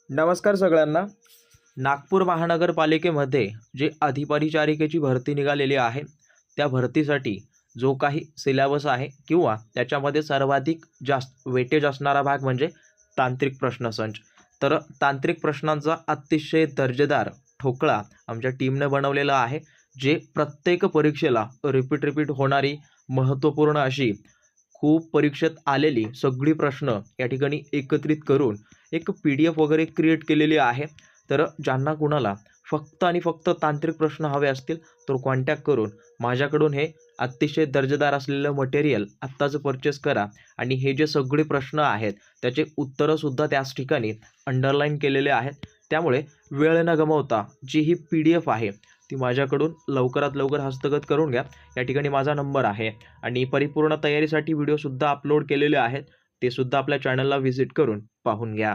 नमस्कार सगळ्यांना. नागपूर महानगरपालिकेमध्ये जे अधिपरिचारिकेची भरती निघालेली आहे, त्या भरतीसाठी जो काही सिलेबस आहे किंवा त्याच्यामध्ये सर्वाधिक जास्त वेटेज असणारा भाग म्हणजे तांत्रिक प्रश्नसंच. तर तांत्रिक प्रश्नांचा अतिशय दर्जेदार ठोकळा आमच्या टीमने बनवलेला आहे, जे प्रत्येक परीक्षेला रिपीट होणारी महत्त्वपूर्ण अशी खूप परीक्षेत आलेली सगळी प्रश्न या ठिकाणी एकत्रित करून एक PDF वगैरे क्रिएट केलेली आहे. तर ज्यांना कुणाला फक्त आणि फक्त तांत्रिक प्रश्न हवे असतील तर कॉन्टॅक्ट करून माझ्याकडून हे अतिशय दर्जेदार असलेलं मटेरियल आत्ताच परचेस करा आणि हे जे सगळे प्रश्न आहेत त्याचे उत्तरंसुद्धा त्याच ठिकाणी अंडरलाईन केलेले आहेत. त्यामुळे वेळ न गमावता जी ही PDF आहे ती माझ्याकडून लवकरात लवकर हस्तगत करून घ्या. या ठिकाणी माझा नंबर आहे आणि परिपूर्ण तयारीसाठी व्हिडिओसुद्धा अपलोड केलेले आहेत, ते सुद्धा आपल्या चॅनलला व्हिजिट करून पाहून घ्या.